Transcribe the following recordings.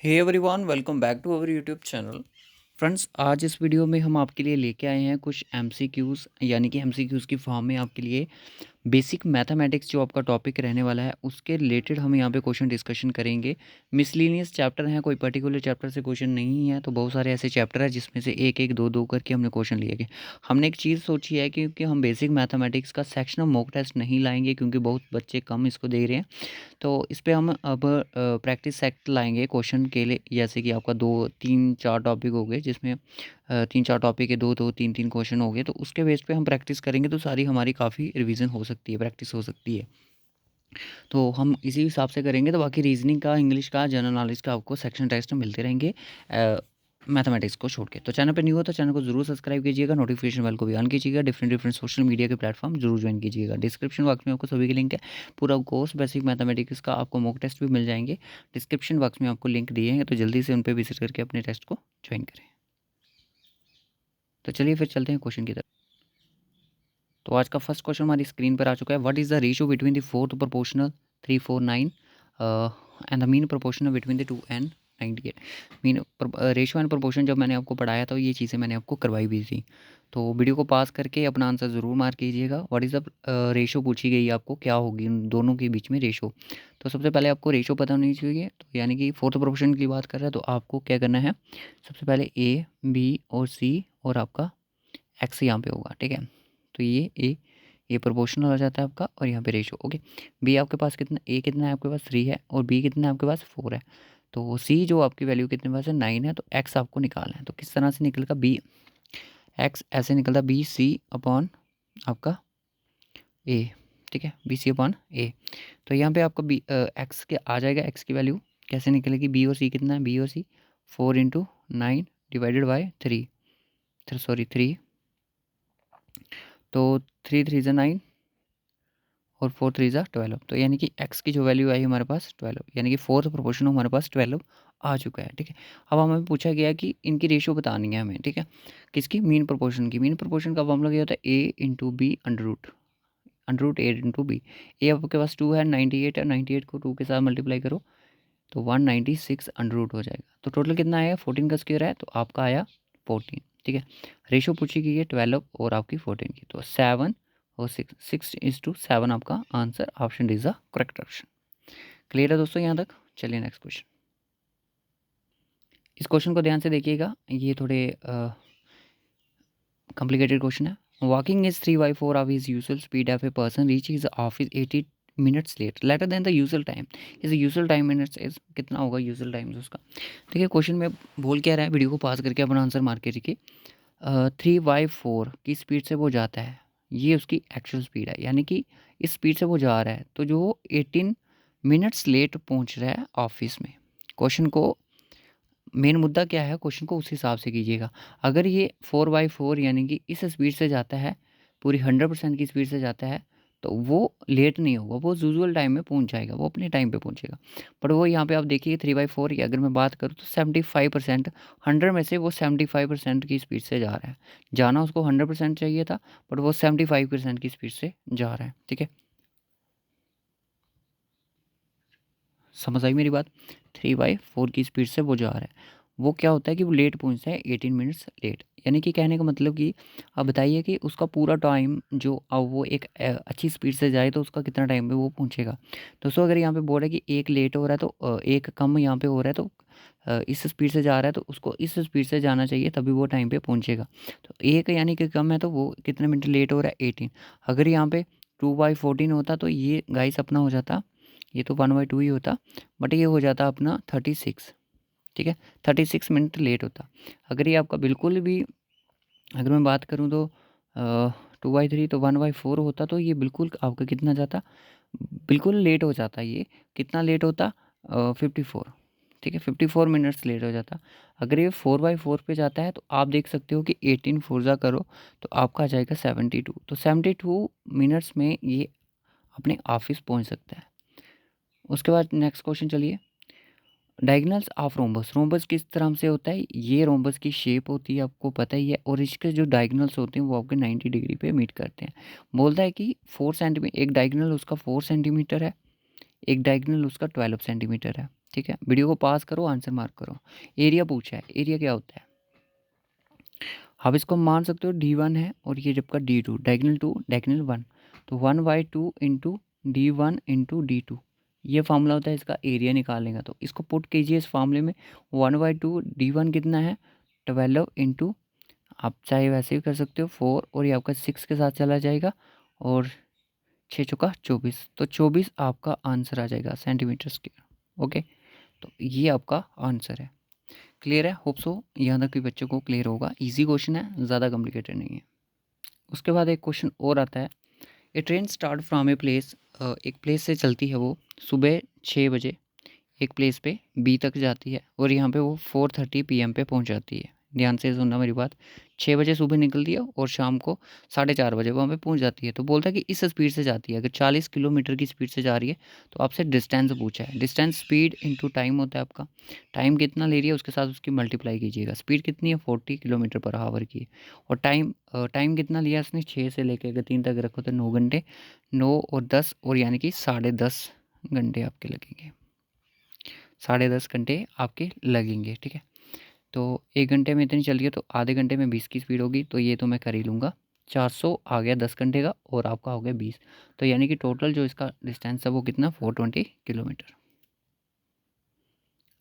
Hey everyone, welcome back to our YouTube channel. Friends, आज इस video में हम आपके लिए लेके आए हैं कुछ एमसीक्यूज़, यानी कि एमसीक्यूज़ की फॉर्म में आपके लिए बेसिक मैथमेटिक्स जो आपका टॉपिक रहने वाला है उसके रिलेटेड हम यहाँ पे क्वेश्चन डिस्कशन करेंगे। मिसलिनियस चैप्टर हैं, कोई पर्टिकुलर चैप्टर से क्वेश्चन नहीं है, तो बहुत सारे ऐसे चैप्टर हैं जिसमें से एक एक दो दो करके हमने क्वेश्चन लिए गए। हमने एक चीज़ सोची है क्योंकि हम बेसिक मैथमेटिक्स का सेक्शनल मॉक टेस्ट नहीं लाएंगे क्योंकि बहुत बच्चे कम इसको दे रहे हैं। तो इस पे हम अब प्रैक्टिस सेट लाएंगे क्वेश्चन के लिए, जैसे कि आपका दो तीन चार टॉपिक हो गए जिसमें तीन चार टॉपिक है, दो दो तीन तीन क्वेश्चन हो गए, तो उसके बेस पे हम प्रैक्टिस करेंगे तो सारी हमारी काफ़ी रिवीजन हो सकती है, प्रैक्टिस हो सकती है। तो हम इसी हिसाब से करेंगे, तो बाकी रीजनिंग का, इंग्लिश का, जनरल नॉलेज का आपको सेक्शन टेस्ट मिलते रहेंगे मैथमेटिक्स को छोड़ के। तो चैनल पे न्यू हो तो चैनल को जरूर सब्सक्राइब कीजिएगा, नोटिफिकेशन बेल को भी ऑन कीजिएगा, डिफरेंट डिफरेंट सोशल मीडिया के प्लेटफॉर्म जरूर ज्वाइन कीजिएगा। डिस्क्रिप्शन बॉक्स में आपको सभी के लिंक है। पूरा कोर्स बेसिक मैथमेटिक्स का आपको मॉक टेस्ट भी मिल जाएंगे, डिस्क्रिप्शन बॉक्स में आपको लिंक दिए हैं, तो जल्दी से उन पर विजिट करके अपने टेस्ट को ज्वाइन करें। तो चलिए फिर चलते हैं क्वेश्चन की तरफ। तो आज का फर्स्ट क्वेश्चन हमारी स्क्रीन पर आ चुका है। What is the ratio between the fourth proportional 349 and the mean proportional between the two and 98। Mean ratio and proportion जब मैंने आपको पढ़ाया था ये चीज़ें मैंने आपको करवाई भी थी, तो वीडियो को पास करके अपना आंसर ज़रूर मार्क कीजिएगा। व्हाट इज़ द रेशियो पूछी गई आपको, क्या होगी उन दोनों के बीच में रेशियो। तो सबसे पहले आपको रेशियो पता होनी चाहिए, तो यानी कि फोर्थ प्रोपोर्शन की बात कर रहे हैं तो आपको क्या करना है, सबसे पहले ए बी और सी और आपका एक्स यहाँ पे होगा, ठीक है। तो ये प्रोपोर्शनल हो जाता है आपका, और यहाँ पे रेशो, ओके। बी आपके पास कितना, ए कितना है आपके पास 3 है, और बी कितना है आपके पास 4 है। तो सी जो आपकी वैल्यू कितने पास है 9 है, तो एक्स आपको निकालना है। तो किस तरह से निकलेगा, बी एक्स ऐसे निकलता बी सी अपॉन आपका ए, ठीक है, बी सी अपॉन ए। तो यहाँ पे आपका बी एक्स के आ जाएगा, एक्स की वैल्यू कैसे निकलेगी, बी और सी कितना है, बी और सी 4 × 9 डिवाइडेड बाई 3, सॉरी 3, तो 3 3 ज़ा 9 और 4 3 ज़ा 12। तो यानी कि x की जो वैल्यू आई हमारे पास 12, यानी कि फोर्थ प्रोपोर्शन हमारे पास 12 आ चुका है, ठीक है। अब हमें पूछा गया कि इनकी रेशियो बतानी है हमें, ठीक है। किसकी, मीन प्रोपोर्शन की। मीन प्रोपोर्शन का फॉर्मूला क्या होता है, a into B under root A into B. A आपके पास 2 है, 98 है, 98 को 2 के साथ मल्टीप्लाई करो तो 196 अंडर रूट हो जाएगा। तो टोटल कितना आया, 14 का स्क्वायर है, तो आपका आया 14, ठीक है। रेशो पूछी गई है 12 और आपकी 14 की, तो 7 और 6:7 आपका answer, option D is the correct option. Clear है दोस्तों यहाँ तक। चलिए नेक्स्ट क्वेश्चन। इस क्वेश्चन को ध्यान से देखिएगा, ये थोड़े कॉम्प्लिकेटेड क्वेश्चन है। Walking is 3/4 of his usual speed if a person reach his office 80 minutes later than the usual time. Is usual time minutes is कितना होगा, यूजुअल टाइम उसका। देखिए क्वेश्चन में बोल क्या रहा है, वीडियो को पास करके अपना आंसर मार के रखिए। 3/4 की स्पीड से वो जाता है, ये उसकी एक्चुअल स्पीड है, यानी कि इस स्पीड से वो जा रहा है, तो जो 18 मिनट्स लेट पहुंच रहा है ऑफिस में। क्वेश्चन को मेन मुद्दा क्या है, क्वेश्चन को उस हिसाब से कीजिएगा। अगर ये 4/4 यानी कि इस स्पीड से जाता है, पूरी 100% की स्पीड से जाता है, तो वो लेट नहीं होगा, वो यूजुअल टाइम में पहुंच जाएगा, वो अपने टाइम पे पहुंचेगा। पर वो यहाँ पे आप देखिए 3/4 की अगर मैं बात करूँ तो 75%, 100 में से वो 75% की स्पीड से जा रहा है। जाना उसको 100% चाहिए था, बट वो 75% की स्पीड से जा रहा है, ठीक है। समझ आई मेरी बात। 3/4 की स्पीड से वो जा रहा है, वो क्या होता है कि वो लेट पहुंचता है 18 मिनट्स लेट। यानी कि कहने का मतलब कि आप बताइए कि उसका पूरा टाइम जो, अब वो एक अच्छी स्पीड से जाए तो उसका कितना टाइम पे वो पहुंचेगा। दोस्तों अगर यहाँ पे बोल रहा है कि एक लेट हो रहा है तो एक कम यहाँ पे हो रहा है, तो इस स्पीड से जा रहा है तो उसको इस स्पीड से जाना चाहिए तभी वो टाइम पे पहुंचेगा। तो एक यानी कि कम है तो वो कितने मिनट लेट हो रहा है, 18। अगर यहाँ पे 2/14 होता तो ये गाइस अपना हो जाता, ये तो 1/2 ही होता, बट ये हो जाता अपना 36, ठीक है। 36 मिनट लेट होता। अगर ये आपका बिल्कुल भी, अगर मैं बात करूँ तो 2/3 तो 1/4 होता, तो ये बिल्कुल आपका कितना जाता, बिल्कुल लेट हो जाता। ये कितना लेट होता, 54, ठीक है, 54 मिनट्स लेट हो जाता। अगर ये 4/4 पे जाता है तो आप देख सकते हो कि 18 फोर्जा करो तो आपका आ जाएगा 72, तो 72 मिनट्स में ये अपने ऑफिस पहुंच सकता है। उसके बाद नेक्स्ट क्वेश्चन चलिए। डायगोनल्स ऑफ रोम्बस, रोम्बस किस तरह से होता है, ये रोम्बस की शेप होती है आपको पता ही है, और इसके जो डायगोनल्स होते हैं वो आपके 90 डिग्री पे मीट करते हैं। बोलता है कि 4 सेंटीमीटर, एक डायगोनल उसका 4 सेंटीमीटर है, एक डायगोनल उसका 12 सेंटीमीटर है, ठीक है, वीडियो को पास करो, आंसर मार्क करो। एरिया पूछा है, एरिया क्या होता है? आप इसको मान सकते हो D1 है और ये जब का D2, डायगोनल 2 डायगोनल 1, तो 1/2 इंटू D1 इंटू D2, ये फार्मूला होता है इसका एरिया निकालने का। तो इसको पुट कीजिए इस फार्मूले में। 1/2 D1 कितना है 12 इंटू, आप चाहे वैसे भी कर सकते हो 4, और ये आपका 6 के साथ चला जाएगा, और 6 चौका 24, तो 24 आपका आंसर आ जाएगा सेंटीमीटर स्क्वायर। ओके, तो ये आपका आंसर है। क्लियर है? होप सो यहाँ तक भी बच्चों को क्लियर होगा। इजी क्वेश्चन है, ज़्यादा कॉम्प्लिकेटेड नहीं है। उसके बाद एक क्वेश्चन और आता है, a train start from a place, एक प्लेस से चलती है वो सुबह 6 बजे, एक प्लेस पे बी तक जाती है और यहाँ पे वो 4:30 PM पे पहुँच जाती है। ध्यान से सुनना मेरी बात। 6 बजे सुबह निकलती है और शाम को 4:30 बजे वहाँ पे पहुँच जाती है। तो बोलता है कि इस स्पीड से जाती है, अगर 40 किलोमीटर की स्पीड से जा रही है तो आपसे डिस्टेंस पूछा है। डिस्टेंस स्पीड इंटू टाइम होता है आपका। टाइम कितना ले रही है उसके साथ उसकी मल्टीप्लाई कीजिएगा। स्पीड कितनी है 40 किलोमीटर पर आवर की है, और टाइम कितना लिया उसने 6 से लेकर अगर 3 तक रखो तो 9 घंटे, 9 और 10, और यानी कि 10.5 घंटे आपके लगेंगे। 10.5 घंटे आपके लगेंगे। ठीक है, तो 1 घंटे में इतनी चल रही है तो आधे घंटे में 20 की स्पीड होगी, तो ये तो मैं कर ही लूँगा। 400 आ गया 10 घंटे का, और आपका हो गया 20, तो यानी कि टोटल जो इसका डिस्टेंस है वो कितना 420 किलोमीटर।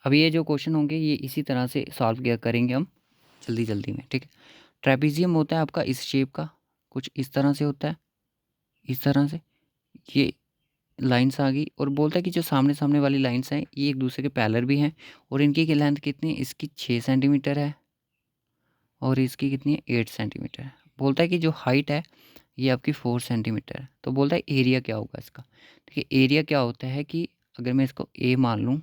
अब ये जो क्वेश्चन होंगे ये इसी तरह से सॉल्व किया करेंगे हम जल्दी जल्दी में। ठीक है, ट्रेपीजियम होता है आपका इस शेप का, कुछ इस तरह से होता है, इस तरह से ये लाइन्स आ गई, और बोलता है कि जो सामने सामने वाली लाइन्स हैं ये एक दूसरे के पैरेलल भी हैं, और इनकी लेंथ कितनी है, इसकी 6 सेंटीमीटर है और इसकी कितनी है 8 सेंटीमीटर है। बोलता है कि जो हाइट है ये आपकी 4 सेंटीमीटर है। तो बोलता है एरिया क्या होगा इसका। देखिए एरिया क्या होता है कि अगर मैं इसको ए मान लूँ,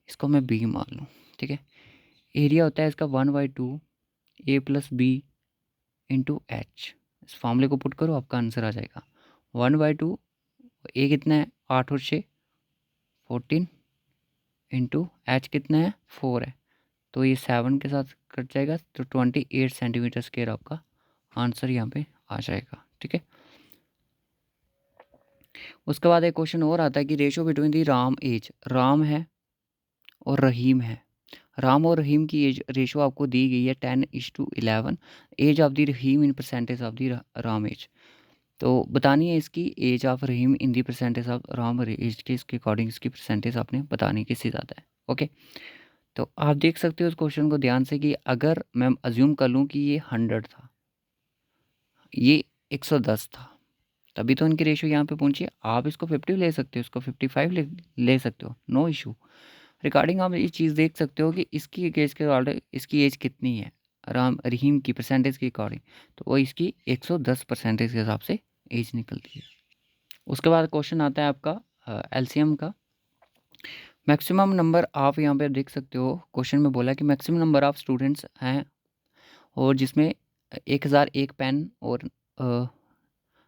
इसको मैं बी मान लूँ, ठीक है, एरिया होता है इसका 1/2 A+B इंटू एच। इस फॉर्मूले को पुट करो, आपका आंसर आ जाएगा 1/2, ए कितना है 8 और 6 14, इंटू एच कितना है 4 है, तो ये 7 के साथ कट जाएगा, तो 28 सेंटीमीटर स्क्वायर आपका आंसर यहाँ पे आ जाएगा। ठीक है, उसके बाद एक क्वेश्चन और आता है कि ratio between the Ram age, Ram है और रहीम है। राम और रहीम की एज रेशो आपको दी गई है 10:11, age of the Rahim in percentage of the Ram age. तो बतानी है इसकी age of Rahim in the percentage of Ram age के, इसके अकॉर्डिंग इसकी परसेंटेज आपने बतानी किससे ज़्यादा है। ओके, तो आप देख सकते हो इस क्वेश्चन को ध्यान से कि अगर मैं अज्यूम कर लूँ कि ये 100 था, ये 110 था, तभी तो इनकी रेशियो यहाँ पे पहुंची है। आप इसको 50 ले सकते हो, इसको 55 ले सकते हो, नो इशू। रिगार्डिंग आप ये चीज़ देख सकते हो कि इसकी एज के ऑर्डर, इसकी एज कितनी है राम रहीम की परसेंटेज के अकॉर्डिंग, तो वो इसकी 110 परसेंटेज के हिसाब से एज निकलती है। उसके बाद क्वेश्चन आता है आपका एलसीएम का। मैक्सिमम नंबर आप यहाँ पे देख सकते हो, क्वेश्चन में बोला कि मैक्सिमम नंबर ऑफ स्टूडेंट्स हैं, और जिसमें 1001 पेन और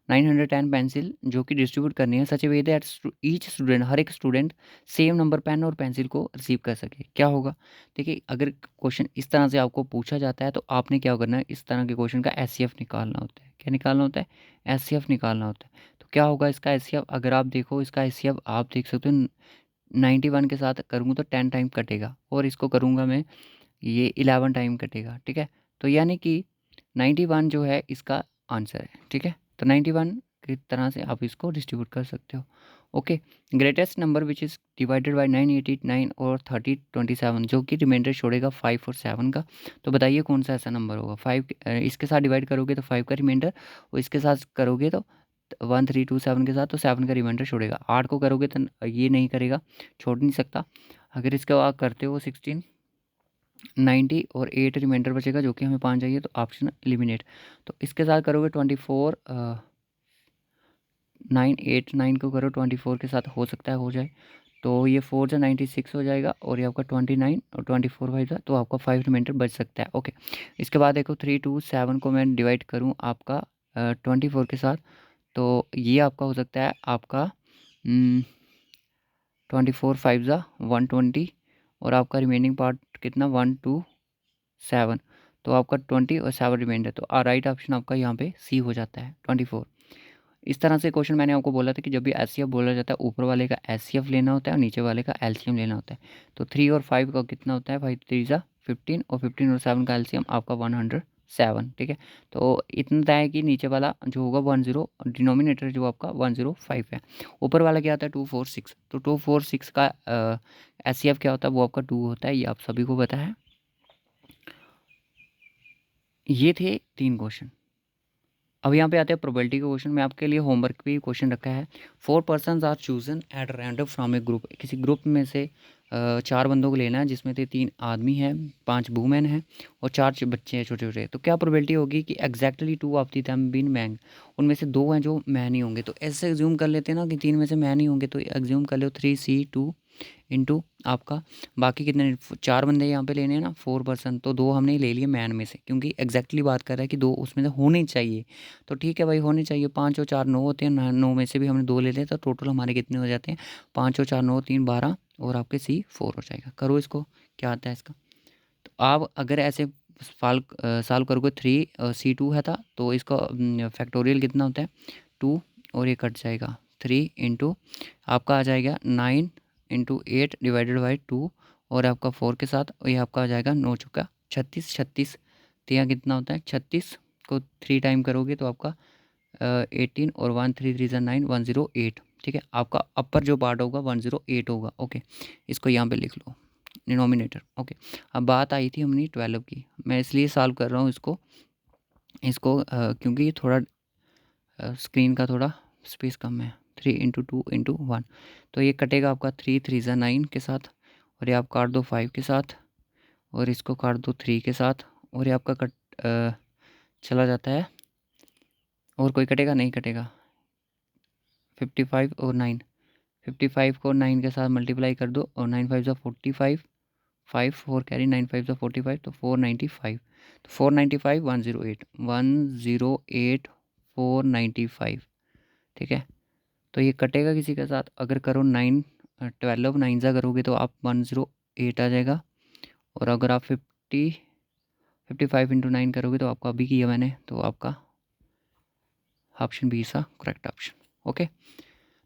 910 पेंसिल जो कि डिस्ट्रीब्यूट करनी है, सच वे दैट ईच स्टूडेंट, हर एक स्टूडेंट सेम नंबर पेन और पेंसिल को रिसीव कर सके। क्या होगा, देखिए अगर क्वेश्चन इस तरह से आपको पूछा जाता है तो आपने क्या करना है, इस तरह के क्वेश्चन का एचसीएफ निकालना होता है। क्या निकालना होता है, एचसीएफ निकालना होता है। तो क्या होगा इसका एचसीएफ, अगर आप देखो इसका एचसीएफ आप देख सकते हो 91 के साथ करूँगा तो 10 टाइम कटेगा, और इसको करूँगा मैं ये 11 टाइम कटेगा। ठीक है, तो यानी कि 91 जो है इसका आंसर है। ठीक है, तो 91 की तरह से आप इसको डिस्ट्रीब्यूट कर सकते हो। Okay, greatest number which is divided by 989 और 3027, जो कि रिमाइंडर छोड़ेगा 5 और 7 का। तो बताइए कौन सा ऐसा नंबर होगा, 5 इसके साथ डिवाइड करोगे तो 5 का रिमाइंडर, और इसके साथ करोगे तो 1327 के साथ तो 7 का रिमाइंडर छोड़ेगा। 8 को करोगे तो ये नहीं करेगा, छोड़ नहीं सकता। अगर इसके बाद करते हो 16 90 और 8 रिमाइंडर बचेगा, जो कि हमें 5 चाहिए, तो ऑप्शन एलिमिनेट। तो इसके साथ करोगे 24 989 को करो 24 के साथ, हो सकता है हो जाए, तो ये 4 से 96 हो जाएगा, और ये आपका 29 और 24 फाइव था, तो आपका 5 रिमाइंडर बच सकता है। ओके, इसके बाद देखो 327 को मैं डिवाइड करूँ आपका 24 के साथ, तो ये आपका हो सकता है आपका 24 5 ज़ा 120, और आपका रिमेनिंग पार्ट कितना 127, तो आपका 20 और 7 रिमाइंडर, तो राइट ऑप्शन आपका यहाँ पे सी हो जाता है 24। इस तरह से क्वेश्चन मैंने आपको बोला था कि जब भी एचसीएफ बोला जाता है ऊपर वाले का एचसीएफ लेना होता है और नीचे वाले का एलसीएम लेना होता है। तो 3 और 5 का कितना होता है भाई, 3 ज़ा 15 और 15 और 7 का एलसीएम आपका 107, ठीक है। तो इतना है कि नीचे वाला जो होगा 10, डिनोमिनेटर जो आपका 105 है, ऊपर वाला क्या होता है 246। तो 246 का एचसीएफ क्या होता है, वो आपका 2 होता है, ये आप सभी को पता है। ये थे 3 क्वेश्चन। अब यहाँ पे आते हैं प्रोबेबिलिटी के क्वेश्चन में आपके लिए होमवर्क भी क्वेश्चन रखा है। 4 persons are chosen at random from a group. किसी ग्रुप में से 4 बंदों को लेना है जिसमें से 3 आदमी हैं, 5 वूमेन हैं और 4 बच्चे हैं छोटे छोटे। तो क्या प्रोबेबिलिटी होगी कि exactly 2 of the them been man, उनमें से 2 हैं जो मैन ही होंगे। तो ऐसे एग्ज्यूम कर लेते हैं ना कि 3 में से मैन ही होंगे, तो एग्ज्यूम कर लो 3C2 इंटू आपका बाकी कितने 4 बंदे यहाँ पे लेने हैं ना 4 पर्सन, तो 2 हमने ले लिए मैन में से, क्योंकि एग्जैक्टली बात कर रहा है कि 2 उसमें से होने चाहिए। तो ठीक है भाई, होने चाहिए। 5 और 4 9 होते हैं, 9 में से भी हमने 2 ले लिए, तो टोटल हमारे कितने हो जाते हैं 5 और 4 9 3 12 और आपके C4 हो जाएगा। करो इसको, क्या आता है इसका। तो आप अगर ऐसे सॉल्व करोगे 3C2 है था, तो इसका फैक्टोरियल कितना होता है 2 और ये कट जाएगा 3 इंटू आपका आ जाएगा 9 इंटू 8 डिवाइडेड बाई 2 और आपका 4 के साथ, और ये आपका आ जाएगा 9 चुका 36। 36 तो यहाँ कितना होता है 36 को 3 टाइम करोगे तो आपका 18 और 1 3 3 9 108, ठीक है। आपका अपर जो पार्ट होगा 108 होगा, ओके। इसको यहाँ पे लिख लो डिनोमिनेटर, ओके। अब बात आई थी हमने 12 की, मैं इसलिए सॉल्व कर रहा हूँ इसको क्योंकि ये थोड़ा स्क्रीन का थोड़ा स्पेस कम है। 3 इंटू 2 इंटू 1, तो ये कटेगा आपका 3 3 9 के साथ, और ये आप काट दो 5 के साथ, और इसको काट दो 3 के साथ, और ये आपका चला जाता है, और कोई कटेगा नहीं कटेगा। 55 और 9, 55 को 9 के साथ मल्टीप्लाई कर दो, और 9 5 45, 5 4 कैरी 9 5 45, तो 495। तो 495 108 108 495, ठीक है। तो ये कटेगा किसी के साथ, अगर करो 9 12 9 ज़ा करोगे तो आप 108 आ जाएगा, और अगर आप 55 इंटू 9 करोगे तो आपका अभी किया मैंने, तो आपका ऑप्शन बी सा करेक्ट ऑप्शन, ओके।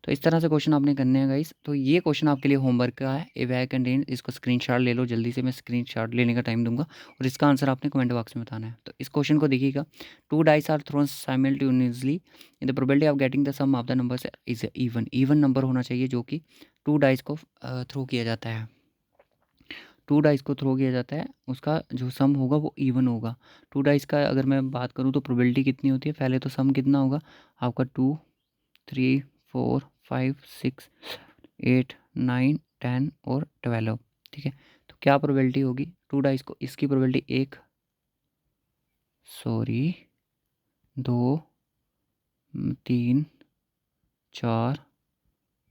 तो इस तरह से क्वेश्चन आपने करने हैं गाइस। तो ये क्वेश्चन आपके लिए होमवर्क का है, ए वै कंटेन, इसको स्क्रीनशॉट ले लो जल्दी से, मैं स्क्रीनशॉट लेने का टाइम दूंगा, और इसका आंसर आपने कमेंट बॉक्स में बताना है। तो इस क्वेश्चन को देखिएगा, 2 dice are thrown simultaneously in the probability of getting the sum of the numbers is even. Even number होना चाहिए जो कि 2 डाइस को थ्रो किया जाता है, 2 डाइस को थ्रो किया जाता है, उसका जो सम होगा वो इवन होगा। 2 डाइस का अगर मैं बात करूँ तो प्रोबेबिलिटी कितनी होती है, पहले तो सम कितना होगा आपका 2 3 4 5 6 8 9 10 और 12, ठीक है। तो क्या प्रोबेबिलिटी होगी 2 डाइस को, इसकी प्रोबेबिलिटी 1 सॉरी 2 3 4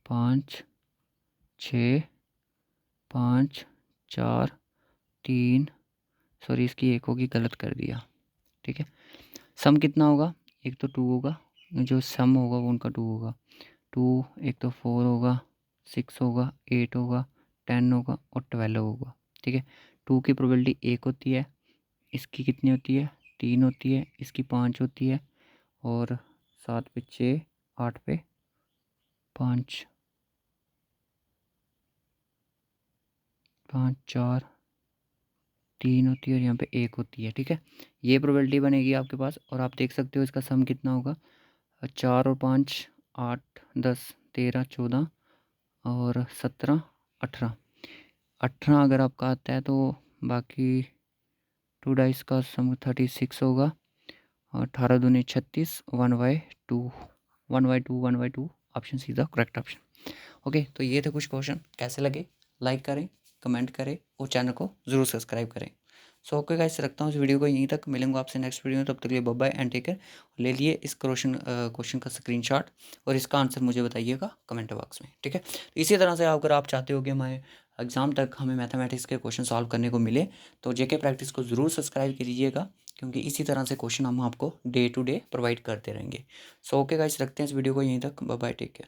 5 6 5 4 3 सॉरी इसकी 1 होगी, गलत कर दिया, ठीक है। सम कितना होगा, एक तो 2 होगा, जो सम होगा वो उनका 2 होगा, 2 एक तो 4 होगा, 6 होगा, 8 होगा, 10 होगा और 12 होगा, ठीक है। 2 की प्रोबेबिलिटी 1 होती है, इसकी कितनी होती है 3 होती है, इसकी 5 होती है, और 7 पे 6 8 पे 5 5 4 3 होती है, और यहाँ पे 1 होती है, ठीक है। ये प्रोबेबिलिटी बनेगी आपके पास, और आप देख सकते हो इसका सम कितना होगा 4 और 5 8 10 13 14 और 17 18 18 अगर आपका आता है तो बाकी 2 डाइस का सम 36 होगा, और 18 दूनी 36 1/2 1/2 option see the correct option, okay. तो ये थे कुछ क्वेश्चन, कैसे लगे लाइक करें, कमेंट करें और चैनल को ज़रूर सब्सक्राइब करें। सो ओके गाइस, रखता हूँ इस वीडियो को यहीं तक, मिलेंगे आपसे नेक्स्ट वीडियो में, तब तक के लिए bye bye and take care. ले लिए इस क्वेश्चन का स्क्रीनशॉट, और इसका आंसर मुझे बताइएगा कमेंट बॉक्स में, ठीक है। तो इसी तरह से अगर आप चाहते हो कि हमारे एग्ज़ाम तक हमें मैथमेटिक्स के क्वेश्चन सॉल्व करने को मिले, तो जेके प्रैक्टिस को ज़रूर सब्सक्राइब कीजिएगा, क्योंकि इसी तरह से क्वेश्चन हम आपको डे टू डे प्रोवाइड करते रहेंगे। सो ओके गाइस, रखते हैं इस वीडियो को यहीं तक, बाय बाय टेक केयर।